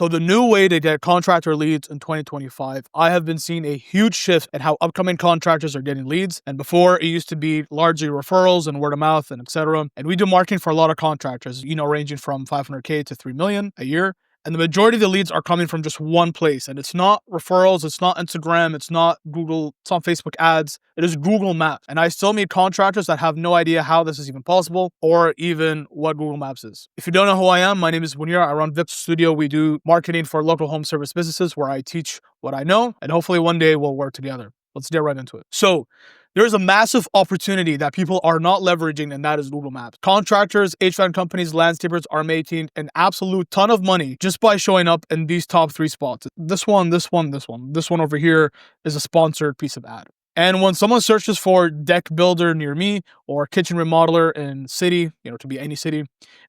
So the new way to get contractor leads in 2025, I have been seeing a huge shift in how upcoming contractors are getting leads. And before, it used to be largely referrals and word of mouth and etc. And we do marketing for a lot of contractors, ranging from 500K to 3 million a year. And the majority of the leads are coming from just one place. And it's not referrals, it's not Instagram, it's not Google, it's not Facebook ads, it is Google Maps. And I still meet contractors that have no idea how this is even possible or even what Google Maps is. If you don't know who I am, my name is Munir. I run VIP Studio. We do marketing for local home service businesses where I teach what I know, and hopefully one day we'll work together. Let's get right into it. So there's a massive opportunity that people are not leveraging, and that is Google Maps. Contractors, HVAC companies, landscapers are making an absolute ton of money just by showing up in these top 3 spots. This one over here is a sponsored piece of ad. And when someone searches for deck builder near me or kitchen remodeler in city, to be any city,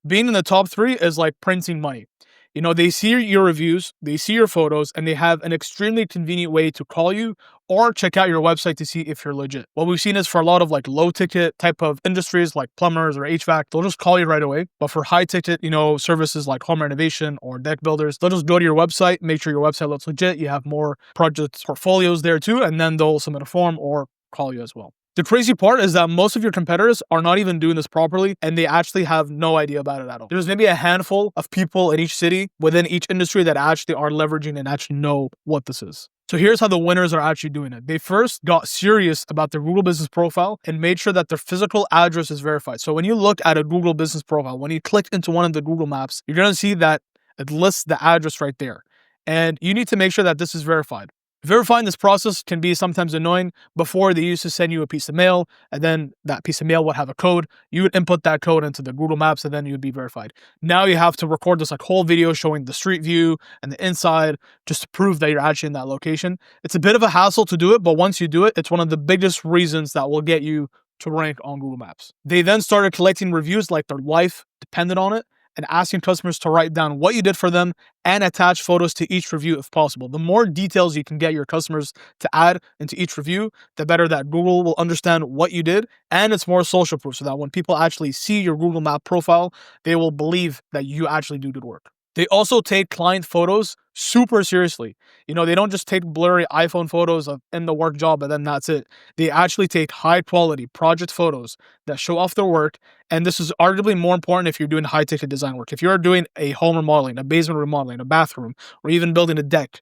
being in the top 3 is like printing money. They see your reviews, they see your photos, and they have an extremely convenient way to call you or check out your website to see if you're legit. What we've seen is for a lot of like low ticket type of industries like plumbers or HVAC, they'll just call you right away. But for high ticket, services like home renovation or deck builders, they'll just go to your website, make sure your website looks legit. You have more project portfolios there too, and then they'll submit a form or call you as well. The crazy part is that most of your competitors are not even doing this properly, and they actually have no idea about it at all. There's maybe a handful of people in each city within each industry that actually are leveraging and actually know what this is. So here's how the winners are actually doing it. They first got serious about their Google Business Profile and made sure that their physical address is verified. So when you look at a Google Business Profile, when you click into one of the Google Maps, you're going to see that it lists the address right there. And you need to make sure that this is verified. Verifying this process can be sometimes annoying. Before, they used to send you a piece of mail, and then that piece of mail would have a code. You would input that code into the Google Maps, and then you would be verified. Now you have to record this whole video showing the street view and the inside just to prove that you're actually in that location. It's a bit of a hassle to do it, but once you do it, it's one of the biggest reasons that will get you to rank on Google Maps. They then started collecting reviews like their life depended on it, and asking customers to write down what you did for them and attach photos to each review if possible. The more details you can get your customers to add into each review, the better that Google will understand what you did, and it's more social proof so that when people actually see your Google Map profile, they will believe that you actually do good work. They also take client photos super seriously. They don't just take blurry iPhone photos of in the work job and then that's it. They actually take high quality project photos that show off their work. And this is arguably more important if you're doing high ticket design work. If you're doing a home remodeling, a basement remodeling, a bathroom, or even building a deck,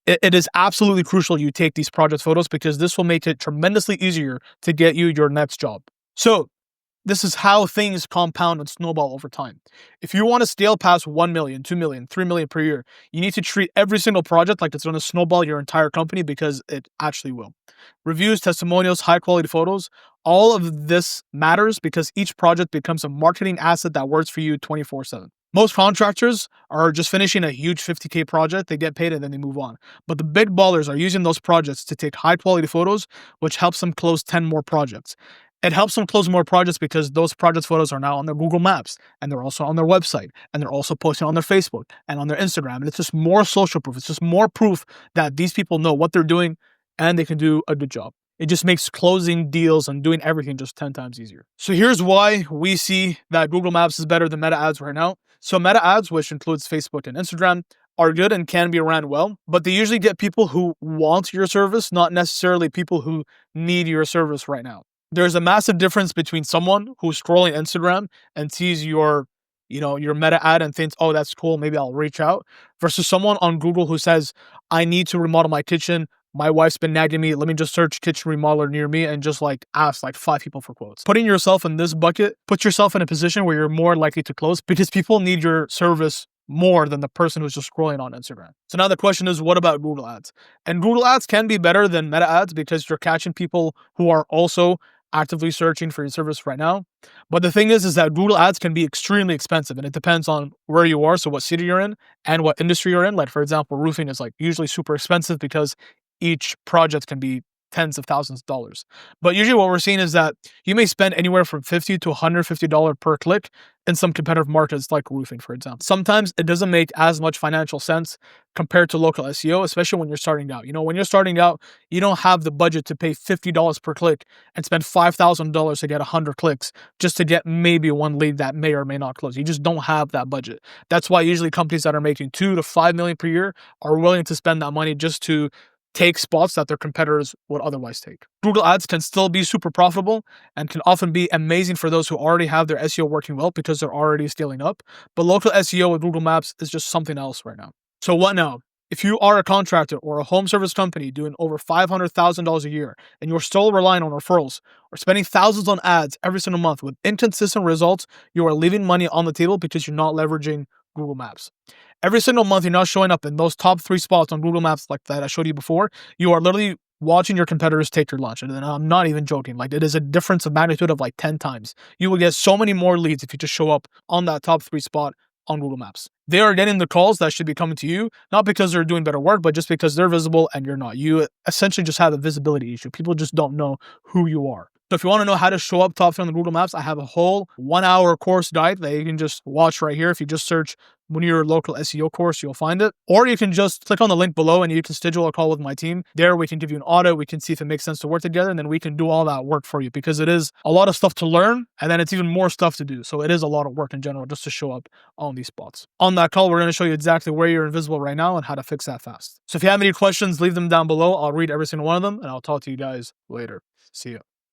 it is absolutely crucial you take these project photos because this will make it tremendously easier to get you your next job. So this is how things compound and snowball over time. If you want to scale past 1 million, 2 million, 3 million per year, you need to treat every single project like it's going to snowball your entire company because it actually will. Reviews, testimonials, high quality photos, all of this matters because each project becomes a marketing asset that works for you 24/7. Most contractors are just finishing a huge 50K project, they get paid and then they move on. But the big ballers are using those projects to take high quality photos, which helps them close 10 more projects. It helps them close more projects because those project photos are now on their Google Maps and they're also on their website and they're also posted on their Facebook and on their Instagram. And it's just more social proof. It's just more proof that these people know what they're doing and they can do a good job. It just makes closing deals and doing everything just 10 times easier. So here's why we see that Google Maps is better than Meta ads right now. So Meta ads, which includes Facebook and Instagram, are good and can be ran well, but they usually get people who want your service, not necessarily people who need your service right now. There's a massive difference between someone who's scrolling Instagram and sees your Meta ad and thinks, oh, that's cool, maybe I'll reach out, versus someone on Google who says, I need to remodel my kitchen. My wife's been nagging me. Let me just search kitchen remodeler near me and just ask 5 people for quotes. Putting yourself in this bucket puts yourself in a position where you're more likely to close because people need your service more than the person who's just scrolling on Instagram. So now the question is, what about Google ads? And Google ads can be better than Meta ads because you're catching people who are also actively searching for your service right now. But the thing is that Google ads can be extremely expensive and it depends on where you are. So what city you're in and what industry you're in. For example, roofing is usually super expensive because each project can be tens of thousands of dollars. But usually what we're seeing is that you may spend anywhere from $50 to $150 per click in some competitive markets like roofing, for example. Sometimes it doesn't make as much financial sense compared to local SEO, especially when you're starting out. When you're starting out, you don't have the budget to pay $50 per click and spend $5,000 to get 100 clicks just to get maybe one lead that may or may not close. You just don't have that budget. That's why usually companies that are making 2 to 5 million per year are willing to spend that money just to take spots that their competitors would otherwise take. Google Ads can still be super profitable and can often be amazing for those who already have their SEO working well because they're already scaling up. But local SEO with Google Maps is just something else right now. So what now? If you are a contractor or a home service company doing over $500,000 a year and you're still relying on referrals or spending thousands on ads every single month with inconsistent results, you are leaving money on the table because you're not leveraging Google Maps. Every single month you're not showing up in those top 3 spots on Google Maps like that I showed you before, you are literally watching your competitors take your lunch. And I'm not even joking. Like, it is a difference of magnitude of like 10 times. You will get so many more leads if you just show up on that top 3 spot on Google Maps. They are getting the calls that should be coming to you, not because they're doing better work, but just because they're visible and you're not. You essentially just have a visibility issue. People just don't know who you are. So if you want to know how to show up top 3 on the Google Maps, I have a whole 1-hour course guide that you can just watch right here. If you just search when your local SEO course, you'll find it. Or you can just click on the link below and you can schedule a call with my team. There we can give you an audit. We can see if it makes sense to work together, and then we can do all that work for you, because it is a lot of stuff to learn, and then it's even more stuff to do. So it is a lot of work in general just to show up on these spots. On that call, we're going to show you exactly where you're invisible right now and how to fix that fast. So if you have any questions, leave them down below. I'll read every single one of them, and I'll talk to you guys later. See ya.